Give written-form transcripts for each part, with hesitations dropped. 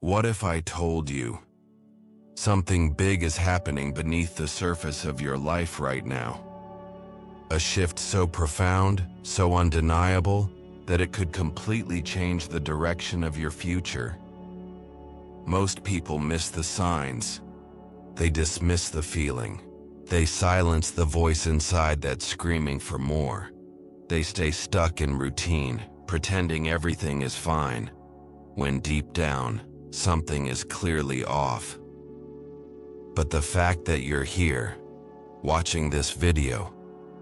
What if I told you something big is happening beneath the surface of your life right now? A shift so profound, so undeniable, that it could completely change the direction of your future. Most people miss the signs. They dismiss the feeling. They silence the voice inside that's screaming for more. They stay stuck in routine, pretending everything is fine, when deep down, something is clearly off. But the fact that you're here, watching this video,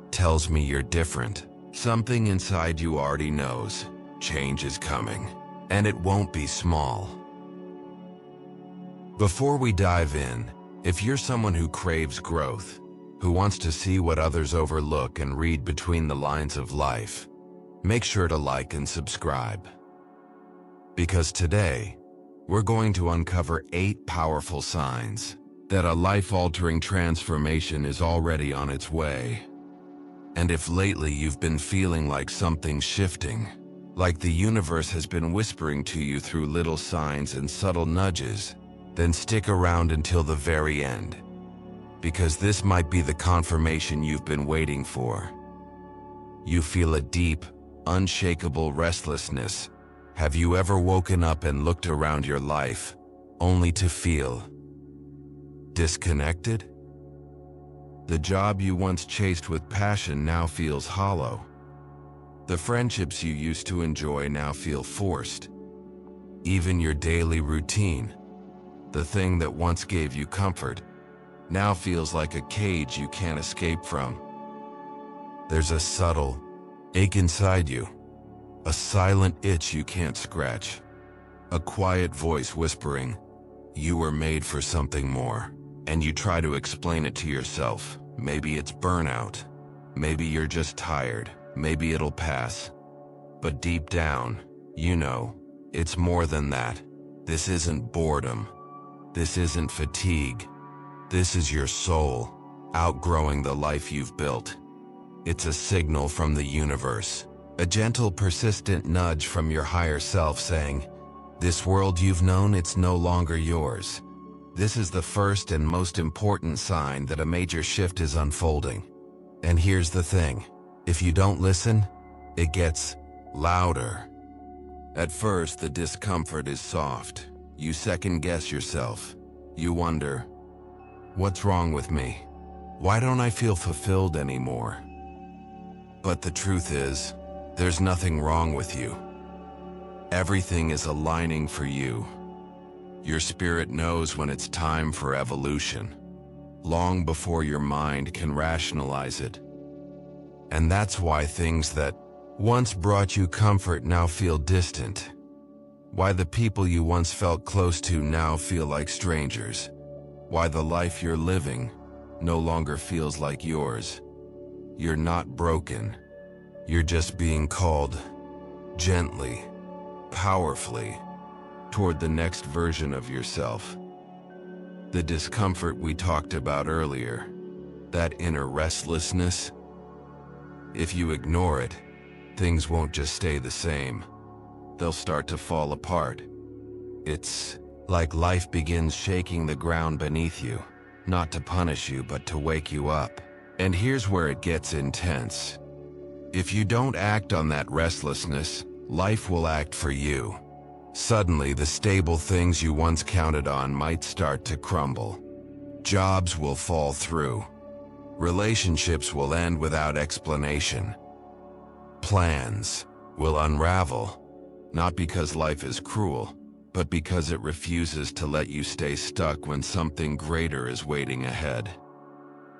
tells me you're different. Something inside you already knows change is coming, and it won't be small. Before we dive in, if you're someone who craves growth, who wants to see what others overlook and read between the lines of life, make sure to like and subscribe. Because today, we're going to uncover 8 powerful signs that a life-altering transformation is already on its way. And if lately you've been feeling like something's shifting, like the universe has been whispering to you through little signs and subtle nudges, then stick around until the very end, because this might be the confirmation you've been waiting for. You feel a deep, unshakable restlessness. Have you ever woken up and looked around your life, only to feel disconnected? The job you once chased with passion now feels hollow. The friendships you used to enjoy now feel forced. Even your daily routine, the thing that once gave you comfort, now feels like a cage you can't escape from. There's a subtle ache inside you, a silent itch you can't scratch, a quiet voice whispering, "You were made for something more." And you try to explain it to yourself. Maybe it's burnout. Maybe you're just tired. Maybe it'll pass. But deep down, you know, it's more than that. This isn't boredom. This isn't fatigue. This is your soul, outgrowing the life you've built. It's a signal from the universe, a gentle, persistent nudge from your higher self saying, "This world you've known, it's no longer yours." This is the first and most important sign that a major shift is unfolding. And here's the thing, if you don't listen, it gets louder. At first, the discomfort is soft. You second-guess yourself. You wonder, what's wrong with me? Why don't I feel fulfilled anymore? But the truth is, there's nothing wrong with you. Everything is aligning for you. Your spirit knows when it's time for evolution, long before your mind can rationalize it. And that's why things that once brought you comfort now feel distant. Why the people you once felt close to now feel like strangers. Why the life you're living no longer feels like yours. You're not broken. You're just being called gently, powerfully, toward the next version of yourself. The discomfort we talked about earlier, that inner restlessness, if you ignore it, things won't just stay the same. They'll start to fall apart. It's like life begins shaking the ground beneath you, not to punish you, but to wake you up. And here's where it gets intense. If you don't act on that restlessness, life will act for you. Suddenly, the stable things you once counted on might start to crumble. Jobs will fall through. Relationships will end without explanation. Plans will unravel, not because life is cruel, but because it refuses to let you stay stuck when something greater is waiting ahead.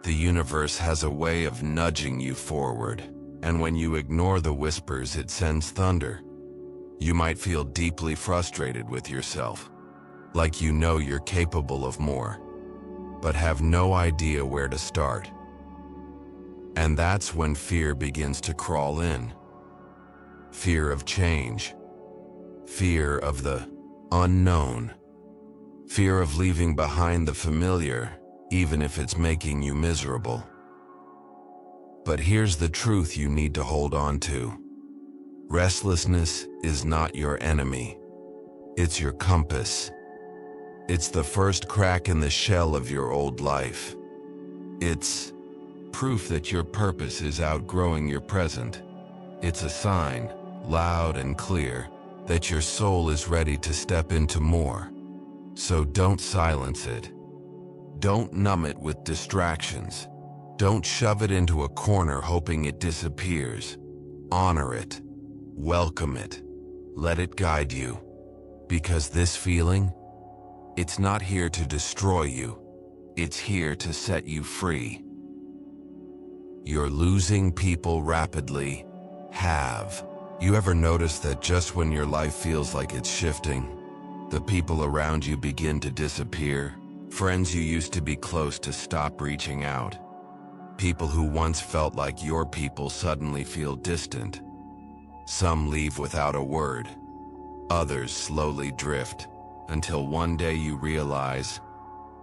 The universe has a way of nudging you forward, and when you ignore the whispers, it sends thunder. You might feel deeply frustrated with yourself, like you know you're capable of more, but have no idea where to start. And that's when fear begins to crawl in. Fear of change. Fear of the unknown. Fear of leaving behind the familiar, even if it's making you miserable. But here's the truth you need to hold on to. Restlessness is not your enemy. It's your compass. It's the first crack in the shell of your old life. It's proof that your purpose is outgrowing your present. It's a sign, loud and clear, that your soul is ready to step into more. So don't silence it. Don't numb it with distractions. Don't shove it into a corner hoping it disappears. Honor it. Welcome it. Let it guide you. Because this feeling, it's not here to destroy you. It's here to set you free. You're losing people rapidly. Have you ever noticed that just when your life feels like it's shifting, the people around you begin to disappear? Friends you used to be close to stop reaching out. People who once felt like your people suddenly feel distant. Some leave without a word. Others slowly drift until one day you realize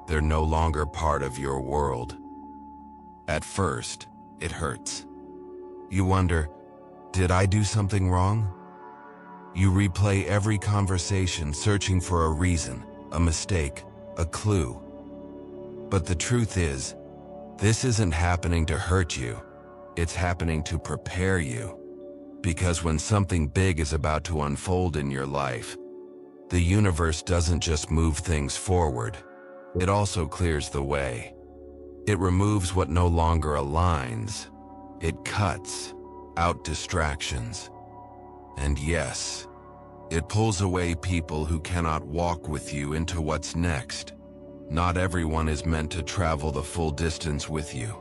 they're no longer part of your world. At first, it hurts. You wonder, did I do something wrong? You replay every conversation searching for a reason, a mistake, a clue. But the truth is, this isn't happening to hurt you. It's happening to prepare you. Because when something big is about to unfold in your life, the universe doesn't just move things forward. It also clears the way. It removes what no longer aligns. It cuts out distractions. And yes, it pulls away people who cannot walk with you into what's next. Not everyone is meant to travel the full distance with you.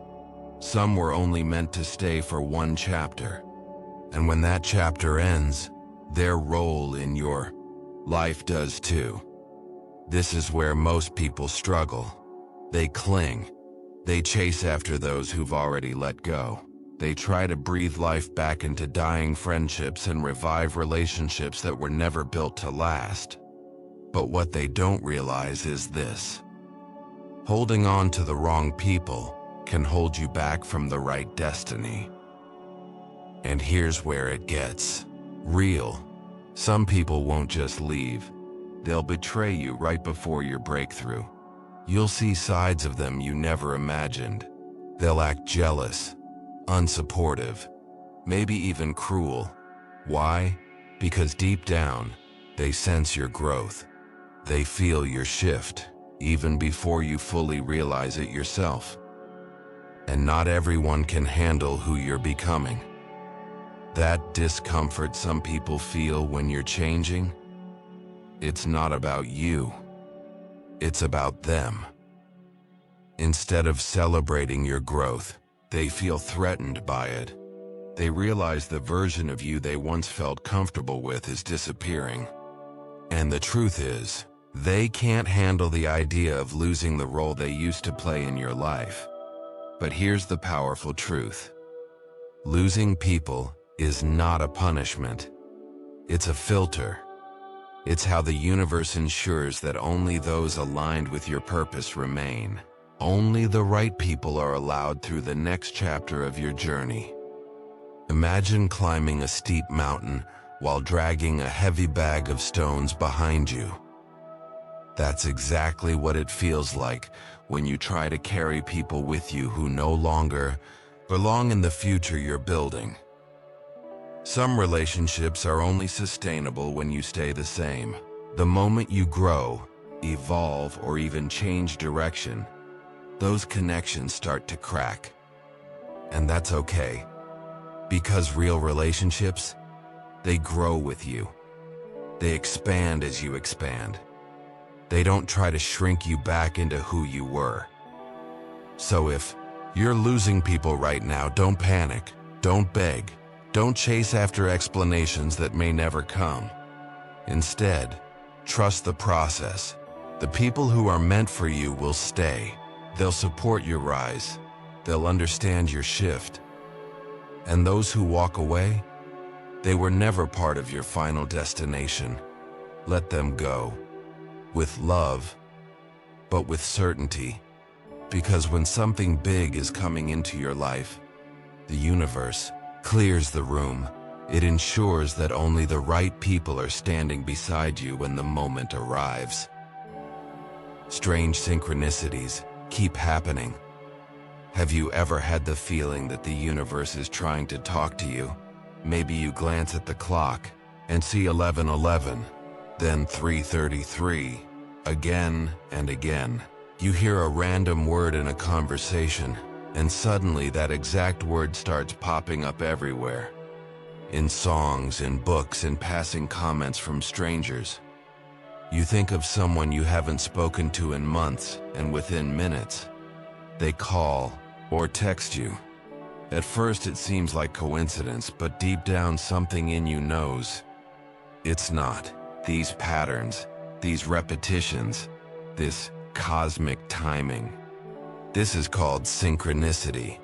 Some were only meant to stay for one chapter. And when that chapter ends, their role in your life does too. This is where most people struggle. They cling. They chase after those who've already let go. They try to breathe life back into dying friendships and revive relationships that were never built to last. But what they don't realize is this: holding on to the wrong people can hold you back from the right destiny. And here's where it gets real. Some people won't just leave. They'll betray you right before your breakthrough. You'll see sides of them you never imagined. They'll act jealous, unsupportive, maybe even cruel. Why? Because deep down, they sense your growth. They feel your shift, even before you fully realize it yourself. And not everyone can handle who you're becoming. That discomfort some people feel when you're changing, it's not about you. It's about them. Instead of celebrating your growth, they feel threatened by it. They realize the version of you they once felt comfortable with is disappearing. And the truth is, they can't handle the idea of losing the role they used to play in your life. But here's the powerful truth. Losing people is not a punishment. It's a filter. It's how the universe ensures that only those aligned with your purpose remain. Only the right people are allowed through the next chapter of your journey. Imagine climbing a steep mountain while dragging a heavy bag of stones behind you. That's exactly what it feels like when you try to carry people with you who no longer belong in the future you're building. Some relationships are only sustainable when you stay the same. The moment you grow, evolve, or even change direction, those connections start to crack. And that's okay. Because real relationships, they grow with you. They expand as you expand. They don't try to shrink you back into who you were. So if you're losing people right now, don't panic, don't beg, don't chase after explanations that may never come. Instead, trust the process. The people who are meant for you will stay. They'll support your rise. They'll understand your shift. And those who walk away, they were never part of your final destination. Let them go. With love, but with certainty. Because when something big is coming into your life, the universe clears the room. It ensures that only the right people are standing beside you when the moment arrives. Strange synchronicities keep happening. Have you ever had the feeling that the universe is trying to talk to you? Maybe you glance at the clock and see 11:11, then 3:33, again and again. You hear a random word in a conversation, and suddenly that exact word starts popping up everywhere. In songs, in books, in passing comments from strangers. You think of someone you haven't spoken to in months, and within minutes, they call or text you. At first it seems like coincidence, but deep down something in you knows it's not. These patterns, these repetitions, this cosmic timing. This is called synchronicity,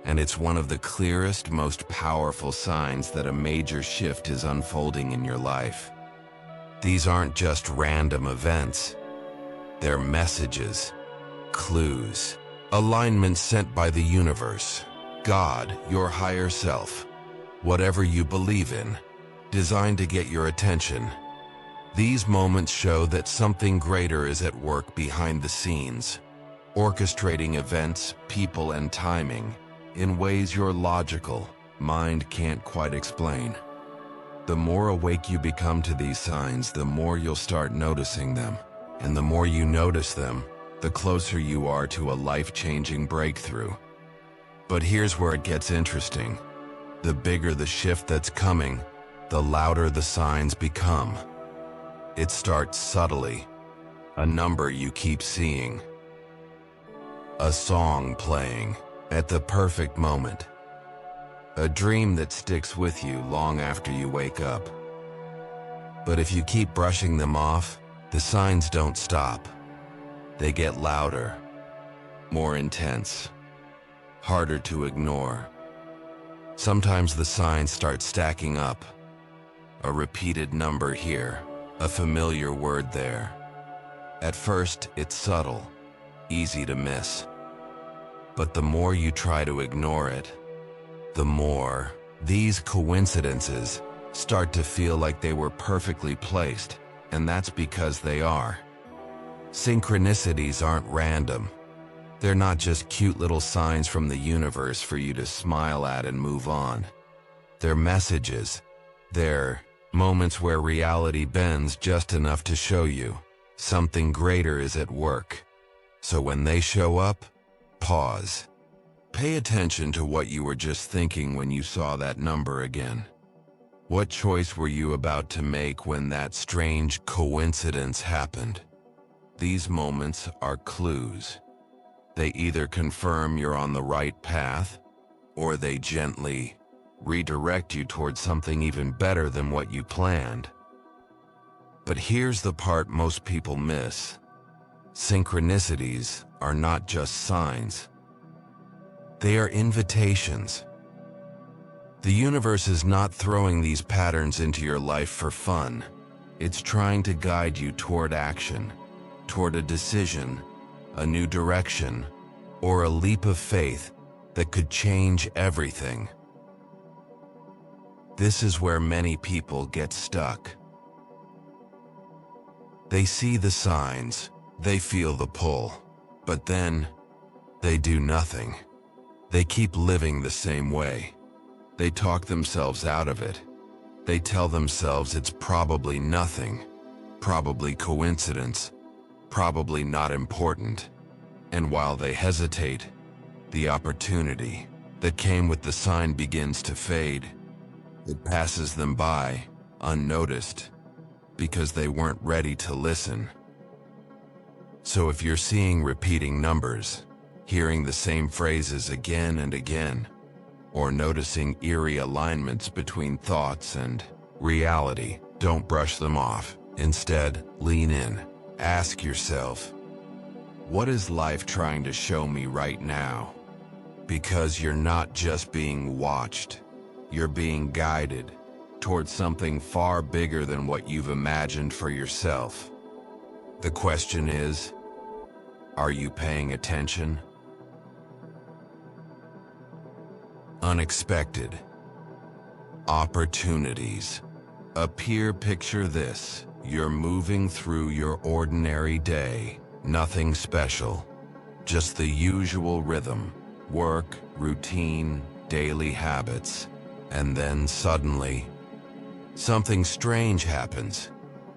and it's one of the clearest, most powerful signs that a major shift is unfolding in your life. These aren't just random events. They're messages, clues, alignments sent by the universe, God, your higher self, whatever you believe in, designed to get your attention. These moments show that something greater is at work behind the scenes, orchestrating events, people, and timing in ways your logical mind can't quite explain. The more awake you become to these signs, the more you'll start noticing them. And the more you notice them, the closer you are to a life-changing breakthrough. But here's where it gets interesting. The bigger the shift that's coming, the louder the signs become. It starts subtly. A number you keep seeing. A song playing at the perfect moment. A dream that sticks with you long after you wake up. But if you keep brushing them off, the signs don't stop. They get louder, more intense, harder to ignore. Sometimes the signs start stacking up. A repeated number here, a familiar word there. At first, it's subtle, easy to miss. But the more you try to ignore it, the more these coincidences start to feel like they were perfectly placed, and that's because they are. Synchronicities aren't random. They're not just cute little signs from the universe for you to smile at and move on. They're messages. They're moments where reality bends just enough to show you something greater is at work. So when they show up, pause. Pay attention to what you were just thinking when you saw that number again. What choice were you about to make when that strange coincidence happened? These moments are clues. They either confirm you're on the right path, or they gently redirect you towards something even better than what you planned. But here's the part most people miss. Synchronicities are not just signs. They are invitations. The universe is not throwing these patterns into your life for fun. It's trying to guide you toward action, toward a decision, a new direction, or a leap of faith that could change everything. This is where many people get stuck. They see the signs, they feel the pull, but then they do nothing. They keep living the same way. They talk themselves out of it. They tell themselves it's probably nothing, probably coincidence, probably not important. And while they hesitate, the opportunity that came with the sign begins to fade. It passes them by, unnoticed, because they weren't ready to listen. So if you're seeing repeating numbers, hearing the same phrases again and again, or noticing eerie alignments between thoughts and reality, don't brush them off. Instead, lean in. Ask yourself, what is life trying to show me right now? Because you're not just being watched, you're being guided towards something far bigger than what you've imagined for yourself. The question is, are you paying attention? Unexpected opportunities appear. Picture this. You're moving through your ordinary day, Nothing special, just the usual rhythm, work, routine, daily habits. And then suddenly, something strange happens.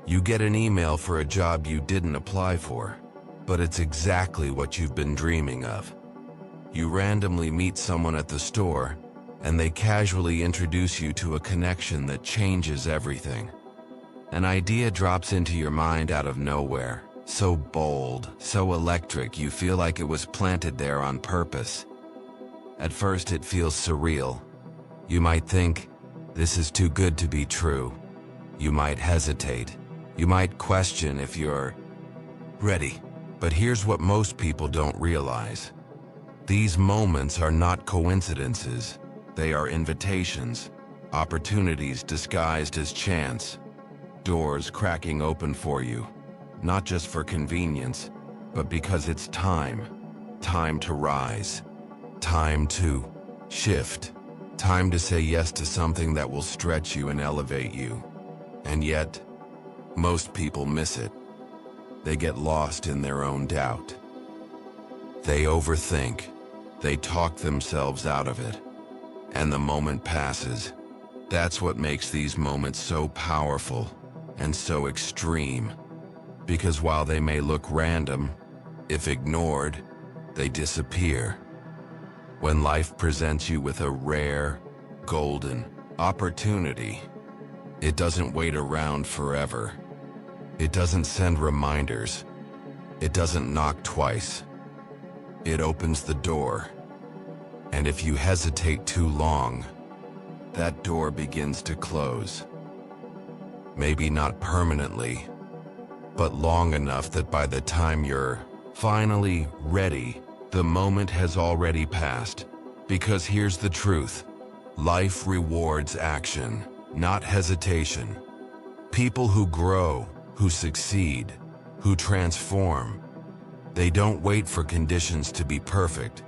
You get an email for a job you didn't apply for, but it's exactly what you've been dreaming of. You randomly meet someone at the store, and they casually introduce you to a connection that changes everything. An idea drops into your mind out of nowhere, so bold, so electric, you feel like it was planted there on purpose. At first it feels surreal. You might think, this is too good to be true. You might hesitate. You might question if you're ready. But here's what most people don't realize. These moments are not coincidences. They are invitations, opportunities disguised as chance, doors cracking open for you, not just for convenience, but because it's time. Time to rise. Time to shift. Time to say yes to something that will stretch you and elevate you. And yet, most people miss it. They get lost in their own doubt. They overthink. They talk themselves out of it. And the moment passes. That's what makes these moments so powerful and so extreme. Because while they may look random, if ignored, they disappear. When life presents you with a rare, golden opportunity, it doesn't wait around forever. It doesn't send reminders. It doesn't knock twice. It opens the door. And if you hesitate too long, that door begins to close. Maybe not permanently, but long enough that by the time you're finally ready, the moment has already passed. Because here's the truth. Life rewards action, not hesitation. People who grow, who succeed, who transform, they don't wait for conditions to be perfect.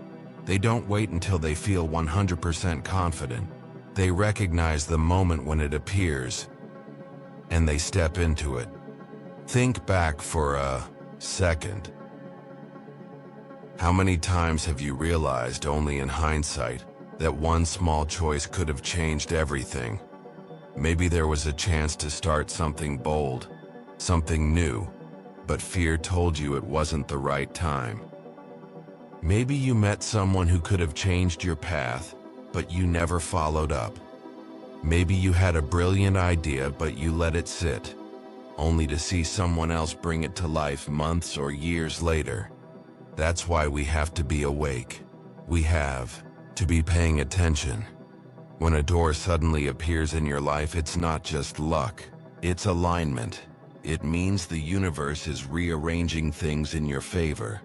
They don't wait until they feel 100% confident. They recognize the moment when it appears, and they step into it. Think back for a second. How many times have you realized, only in hindsight, that one small choice could have changed everything? Maybe there was a chance to start something bold, something new, but fear told you it wasn't the right time. Maybe you met someone who could have changed your path, but you never followed up. Maybe you had a brilliant idea, but you let it sit, only to see someone else bring it to life months or years later. That's why we have to be awake. We have to be paying attention. When a door suddenly appears in your life, it's not just luck, it's alignment. It means the universe is rearranging things in your favor.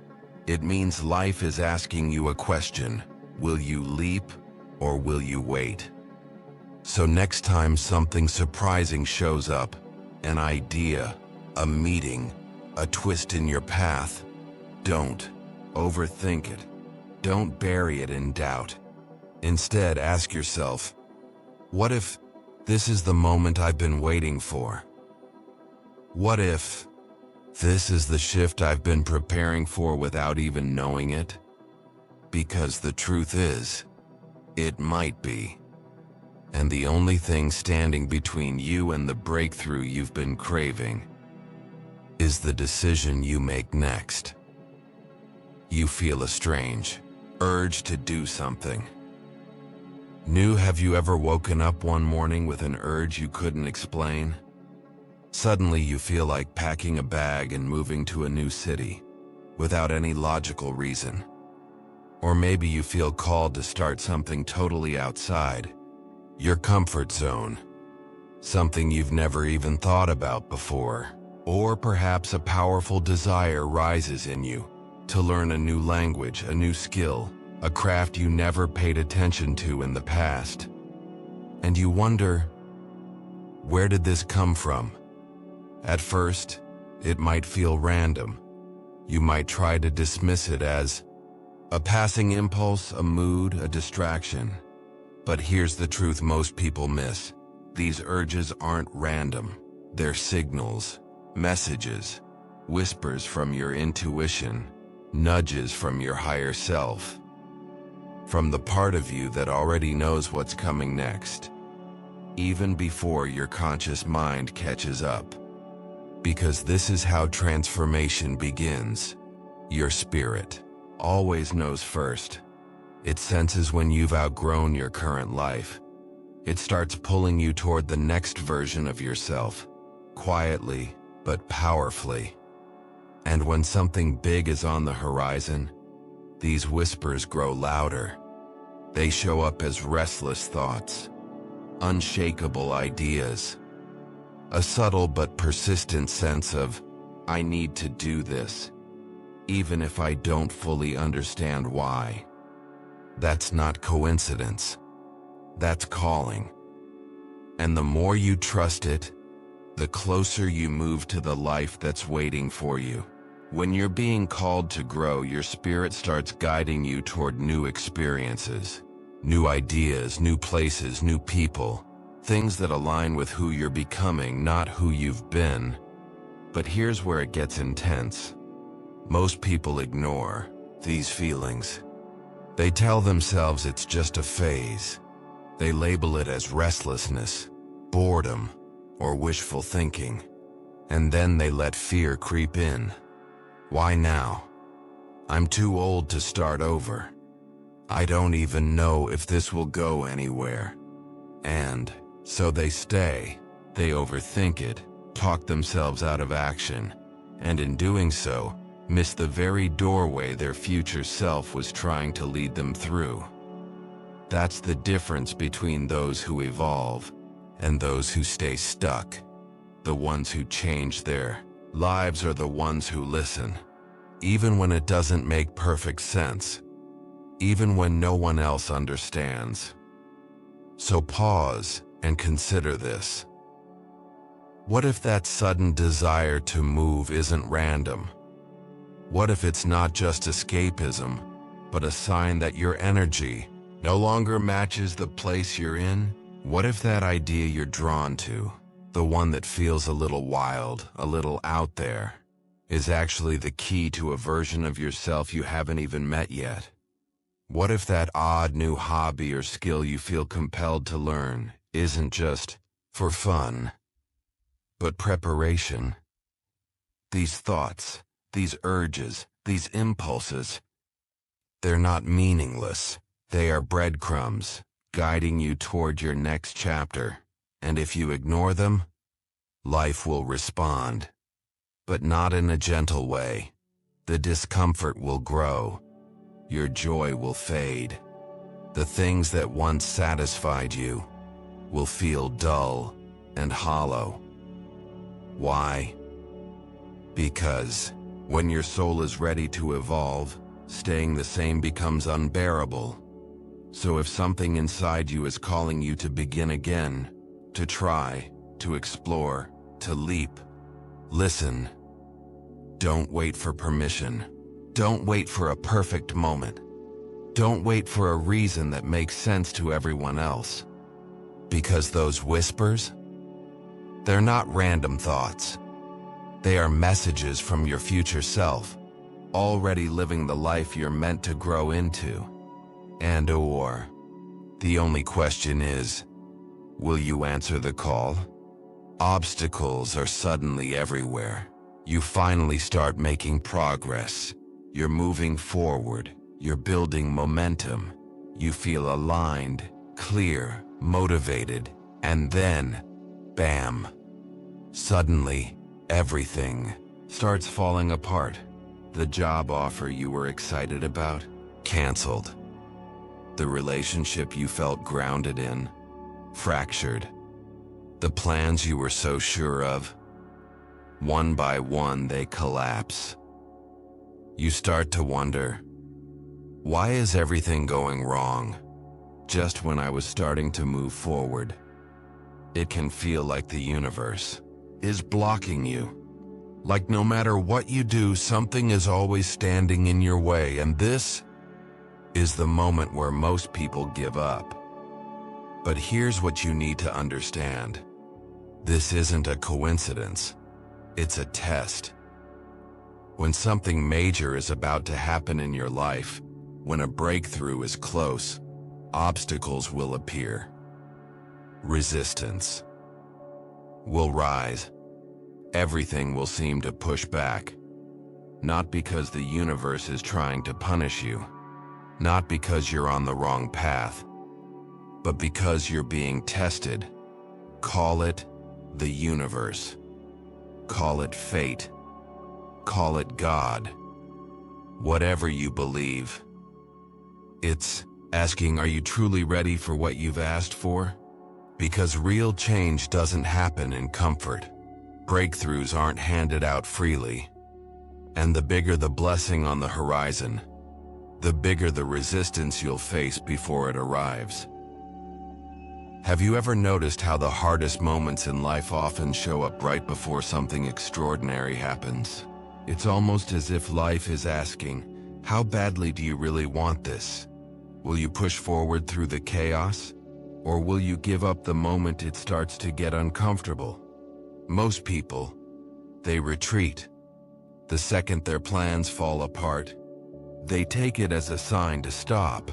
It means life is asking you a question. Will you leap or will you wait? So next time something surprising shows up, an idea, a meeting, a twist in your path, don't overthink it. Don't bury it in doubt. Instead, ask yourself, what if this is the moment I've been waiting for? What if this is the shift I've been preparing for without even knowing it? Because the truth is, it might be. And the only thing standing between you and the breakthrough you've been craving is the decision you make next. You feel a strange urge to do something new. Have you ever woken up one morning with an urge you couldn't explain? Suddenly you feel like packing a bag and moving to a new city, without any logical reason. Or maybe you feel called to start something totally outside your comfort zone, something you've never even thought about before. Or perhaps a powerful desire rises in you to learn a new language, a new skill, a craft you never paid attention to in the past. And you wonder, where did this come from? At first, it might feel random. You might try to dismiss it as a passing impulse, a mood, a distraction. But here's the truth most people miss. These urges aren't random. They're signals, messages. whispers from your intuition, nudges from your higher self, from the part of you that already knows what's coming next, even before your conscious mind catches up. Because this is how transformation begins. Your spirit always knows first. It senses when you've outgrown your current life. It starts pulling you toward the next version of yourself, quietly but powerfully. And when something big is on the horizon, these whispers grow louder. They show up as restless thoughts, unshakable ideas, a subtle but persistent sense of, I need to do this, even if I don't fully understand why. That's not coincidence. That's calling. And the more you trust it, the closer you move to the life that's waiting for you. When you're being called to grow, your spirit starts guiding you toward new experiences, new ideas, new places, new people, things that align with who you're becoming, not who you've been. But here's where it gets intense. Most people ignore these feelings. They tell themselves it's just a phase. They label it as restlessness, boredom, or wishful thinking. And then they let fear creep in. Why now? I'm too old to start over. I don't even know if this will go anywhere. And so they stay. They overthink it, talk themselves out of action, and in doing so, miss the very doorway their future self was trying to lead them through. That's the difference between those who evolve and those who stay stuck. The ones who change their lives are the ones who listen, even when it doesn't make perfect sense, even when no one else understands. So pause and consider this. What if that sudden desire to move isn't random? What if it's not just escapism, but a sign that your energy no longer matches the place you're in? What if that idea you're drawn to, the one that feels a little wild, a little out there, is actually the key to a version of yourself you haven't even met yet? What if that odd new hobby or skill you feel compelled to learn isn't just for fun, but preparation? These thoughts, these urges, these impulses, they're not meaningless. They are breadcrumbs, guiding you toward your next chapter. And if you ignore them, life will respond. But not in a gentle way. The discomfort will grow. Your joy will fade. The things that once satisfied you will feel dull and hollow. Why? Because when your soul is ready to evolve, staying the same becomes unbearable. So if something inside you is calling you to begin again, to try, to explore, to leap, listen. Don't wait for permission. Don't wait for a perfect moment. Don't wait for a reason that makes sense to everyone else. Because those whispers, they're not random thoughts. They are messages from your future self, already living the life you're meant to grow into. And/or, the only question is, will you answer the call? Obstacles are suddenly everywhere. You finally start making progress. You're moving forward. You're building momentum. You feel aligned, clear, motivated, and then, bam! Suddenly, everything starts falling apart. The job offer you were excited about, canceled. The relationship you felt grounded in, fractured. The plans you were so sure of, one by one they collapse. You start to wonder, why is everything going wrong? Just when I was starting to move forward. It can feel like the universe is blocking you. Like no matter what you do, something is always standing in your way, and this is the moment where most people give up. But here's what you need to understand. This isn't a coincidence. It's a test. When something major is about to happen in your life, when a breakthrough is close, obstacles will appear. Resistance will rise. Everything will seem to push back. Not because the universe is trying to punish you, not because you're on the wrong path, but because you're being tested. Call it the universe. Call it fate. Call it God. Whatever you believe. It's asking, are you truly ready for what you've asked for? Because real change doesn't happen in comfort. Breakthroughs aren't handed out freely. And the bigger the blessing on the horizon, the bigger the resistance you'll face before it arrives. Have you ever noticed how the hardest moments in life often show up right before something extraordinary happens? It's almost as if life is asking, how badly do you really want this? Will you push forward through the chaos? Or will you give up the moment it starts to get uncomfortable? Most people, they retreat. The second their plans fall apart, they take it as a sign to stop.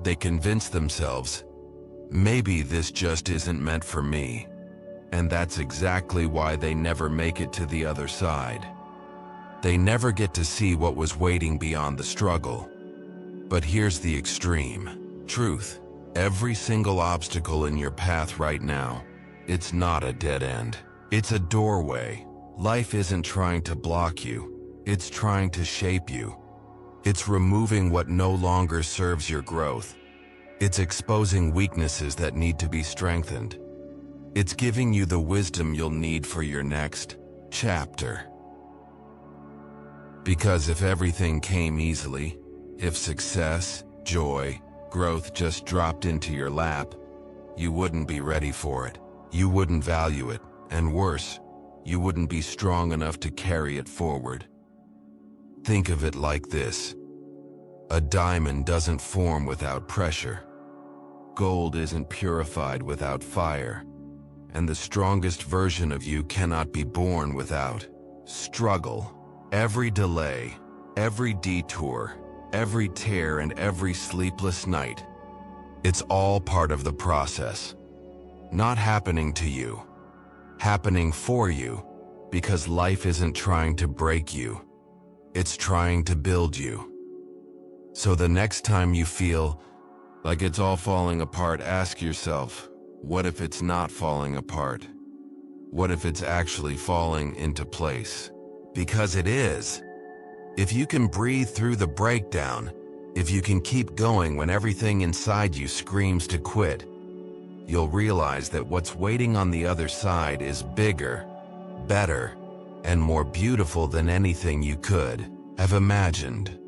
They convince themselves, maybe this just isn't meant for me. And that's exactly why they never make it to the other side. They never get to see what was waiting beyond the struggle. But here's the extreme truth. Every single obstacle in your path right now, it's not a dead end. It's a doorway. Life isn't trying to block you. It's trying to shape you. It's removing what no longer serves your growth. It's exposing weaknesses that need to be strengthened. It's giving you the wisdom you'll need for your next chapter. Because if everything came easily, if success, joy, growth just dropped into your lap, you wouldn't be ready for it. You wouldn't value it, and worse, you wouldn't be strong enough to carry it forward. Think of it like this. A diamond doesn't form without pressure. Gold isn't purified without fire. And the strongest version of you cannot be born without struggle. Every delay, every detour, every tear, and every sleepless night, it's all part of the process. Not happening to you, happening for you, because life isn't trying to break you. It's trying to build you. So the next time you feel like it's all falling apart, ask yourself, what if it's not falling apart? What if it's actually falling into place? Because it is. If you can breathe through the breakdown, if you can keep going when everything inside you screams to quit, you'll realize that what's waiting on the other side is bigger, better, and more beautiful than anything you could have imagined.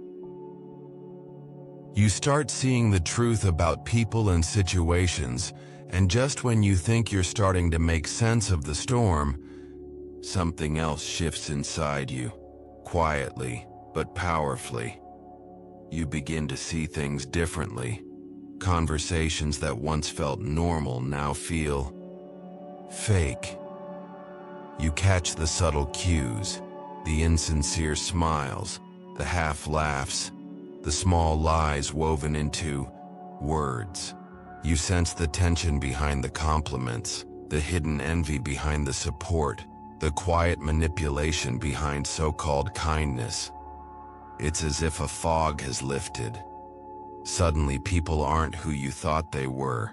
You start seeing the truth about people and situations, and just when you think you're starting to make sense of the storm, something else shifts inside you, quietly but powerfully. You begin to see things differently. Conversations that once felt normal now feel fake. You catch the subtle cues, the insincere smiles, the half laughs, the small lies woven into words. You sense the tension behind the compliments, the hidden envy behind the support, the quiet manipulation behind so-called kindness. It's as if a fog has lifted. Suddenly people aren't who you thought they were.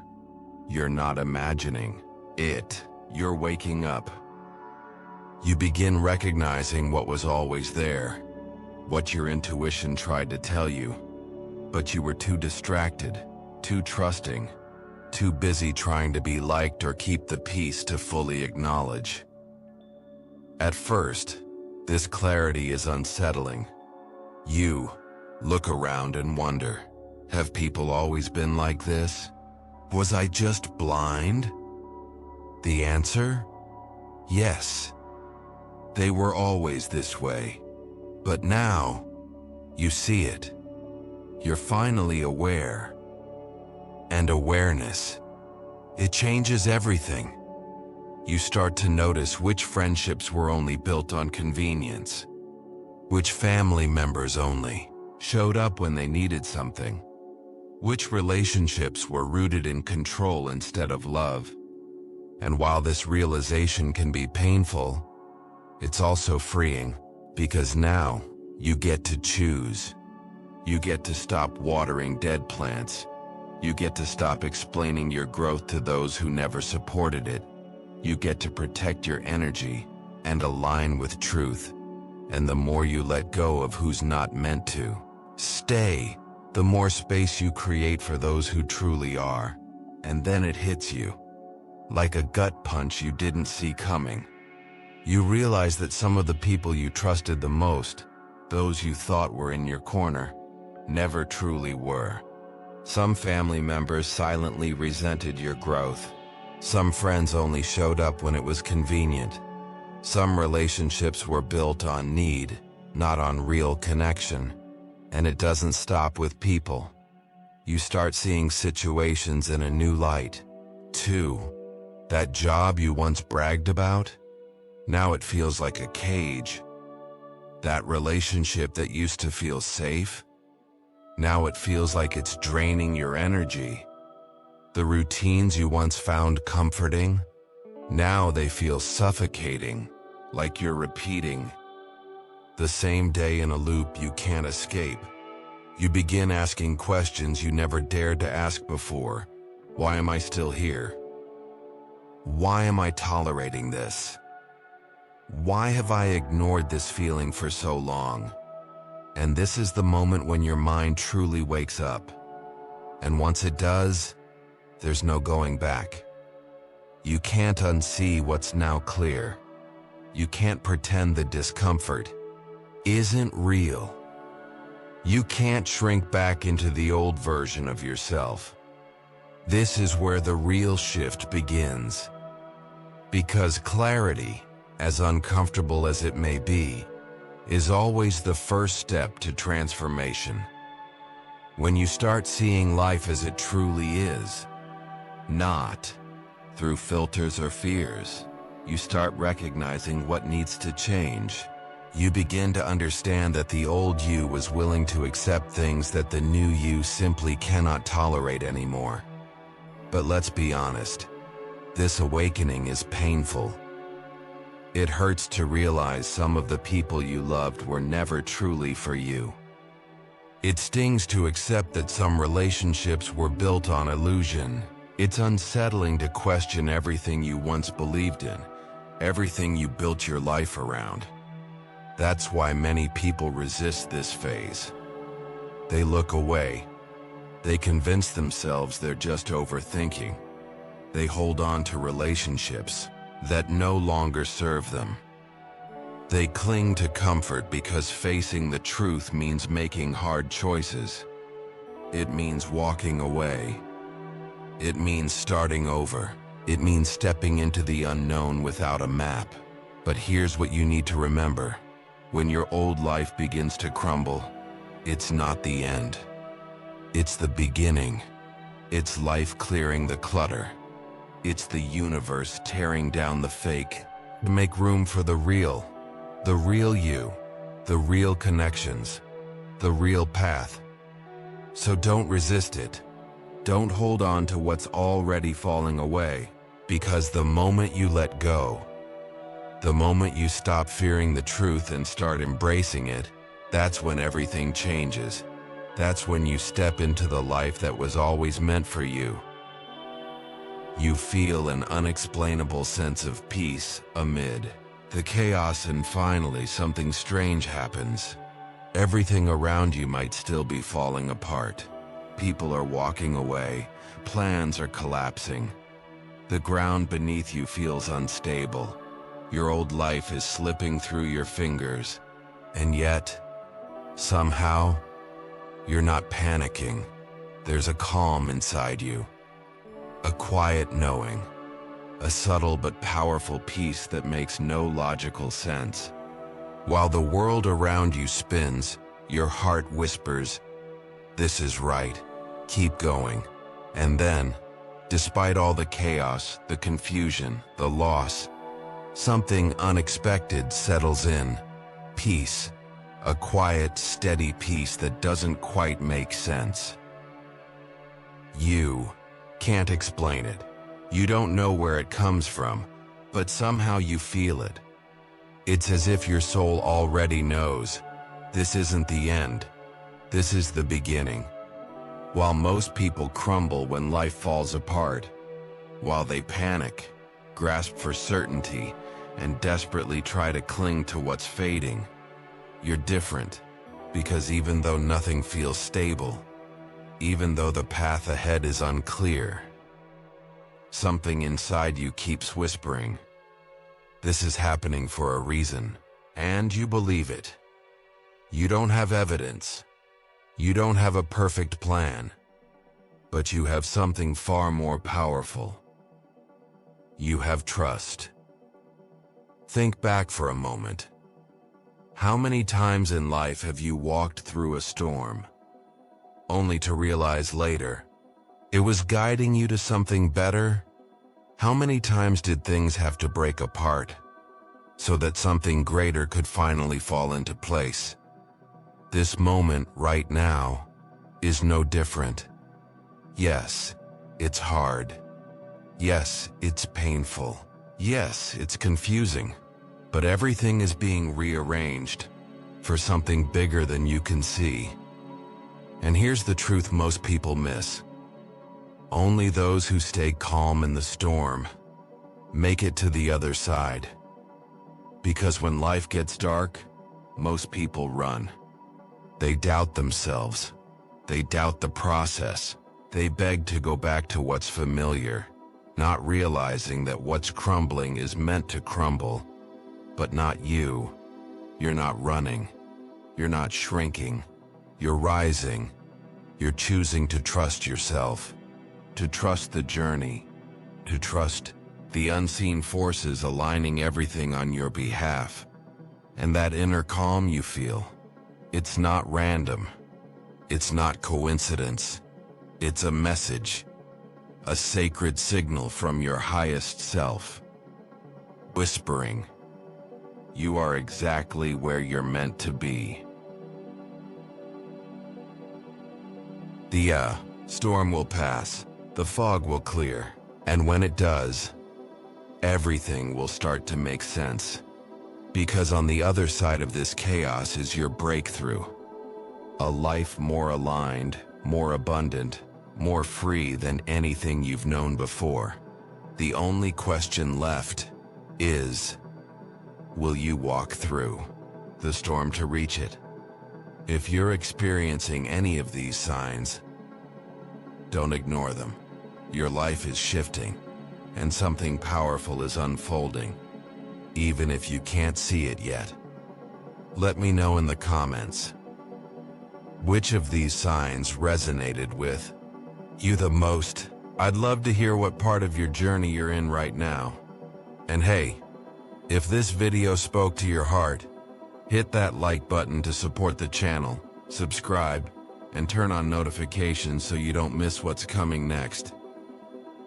You're not imagining it. You're waking up. You begin recognizing what was always there, what your intuition tried to tell you, but you were too distracted, too trusting, too busy trying to be liked or keep the peace to fully acknowledge. At first, this clarity is unsettling. You look around and wonder, have people always been like this? Was I just blind? The answer? Yes. They were always this way. But now, you see it. You're finally aware. And awareness, it changes everything. You start to notice which friendships were only built on convenience, Which family members only showed up when they needed something? Which relationships were rooted in control instead of love? And while this realization can be painful, it's also freeing, because now you get to choose. You get to stop watering dead plants. You get to stop explaining your growth to those who never supported it. You get to protect your energy and align with truth. And the more you let go of who's not meant to stay, the more space you create for those who truly are. And then it hits you like a gut punch you didn't see coming. You realize that some of the people you trusted the most, those you thought were in your corner, never truly were. Some family members silently resented your growth. Some friends only showed up when it was convenient. Some relationships were built on need, not on real connection. And it doesn't stop with people. You start seeing situations in a new light. Too. That job you once bragged about, now it feels like a cage. That relationship that used to feel safe, now it feels like it's draining your energy. The routines you once found comforting, now they feel suffocating, like you're repeating the same day in a loop you can't escape. You begin asking questions you never dared to ask before. Why am I still here? Why am I tolerating this? Why have I ignored this feeling for so long? And this is the moment when your mind truly wakes up. And once it does, there's no going back. You can't unsee what's now clear. You can't pretend the discomfort isn't real. You can't shrink back into the old version of yourself. This is where the real shift begins. Because clarity, as uncomfortable as it may be, is always the first step to transformation. When you start seeing life as it truly is, not through filters or fears, you start recognizing what needs to change. You begin to understand that the old you was willing to accept things that the new you simply cannot tolerate anymore. But let's be honest, this awakening is painful. It hurts to realize some of the people you loved were never truly for you. It stings to accept that some relationships were built on illusion. It's unsettling to question everything you once believed in, everything you built your life around. That's why many people resist this phase. They look away. They convince themselves they're just overthinking. They hold on to relationships that no longer serve them. They cling to comfort because facing the truth means making hard choices. It means walking away. It means starting over. It means stepping into the unknown without a map. But here's what you need to remember. When your old life begins to crumble, it's not the end. It's the beginning. It's life clearing the clutter. It's the universe tearing down the fake to make room for the real you, the real connections, the real path. So don't resist it. Don't hold on to what's already falling away, because the moment you let go, the moment you stop fearing the truth and start embracing it, that's when everything changes. That's when you step into the life that was always meant for you. You feel an unexplainable sense of peace amid the chaos, and finally something strange happens. Everything around you might still be falling apart. People are walking away. Plans are collapsing. The ground beneath you feels unstable. Your old life is slipping through your fingers. And yet, somehow, you're not panicking. There's a calm inside you. A quiet knowing. A subtle but powerful peace that makes no logical sense. While the world around you spins, your heart whispers, "This is right. Keep going." And then, despite all the chaos, the confusion, the loss, something unexpected settles in. Peace. A quiet, steady peace that doesn't quite make sense. You can't explain it. You don't know where it comes from, but somehow you feel it. It's as if your soul already knows, this isn't the end, this is the beginning. While most people crumble when life falls apart, while they panic, grasp for certainty, and desperately try to cling to what's fading, you're different, because even though nothing feels stable, even though the path ahead is unclear, something inside you keeps whispering, this is happening for a reason, and you believe it. You don't have evidence. You don't have a perfect plan, but you have something far more powerful. You have trust. Think back for a moment. How many times in life have you walked through a storm, only to realize later, it was guiding you to something better? How many times did things have to break apart, so that something greater could finally fall into place? This moment right now is no different. Yes, it's hard. Yes, it's painful. Yes, it's confusing. But everything is being rearranged for something bigger than you can see. And here's the truth most people miss. Only those who stay calm in the storm make it to the other side. Because when life gets dark, most people run. They doubt themselves. They doubt the process. They beg to go back to what's familiar, not realizing that what's crumbling is meant to crumble. But not you. You're not running. You're not shrinking. You're rising. You're choosing to trust yourself, to trust the journey, to trust the unseen forces aligning everything on your behalf. And that inner calm you feel, it's not random. It's not coincidence. It's a message, a sacred signal from your highest self, whispering, you are exactly where you're meant to be. The storm will pass, the fog will clear, and when it does, everything will start to make sense. Because on the other side of this chaos is your breakthrough. A life more aligned, more abundant, more free than anything you've known before. The only question left is, will you walk through the storm to reach it? If you're experiencing any of these signs, don't ignore them. Your life is shifting, and something powerful is unfolding, even if you can't see it yet. Let me know in the comments, which of these signs resonated with you the most? I'd love to hear what part of your journey you're in right now. And hey, if this video spoke to your heart, hit that like button to support the channel, subscribe, and turn on notifications so you don't miss what's coming next.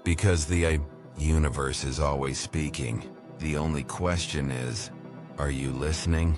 Because the universe is always speaking. The only question is, are you listening?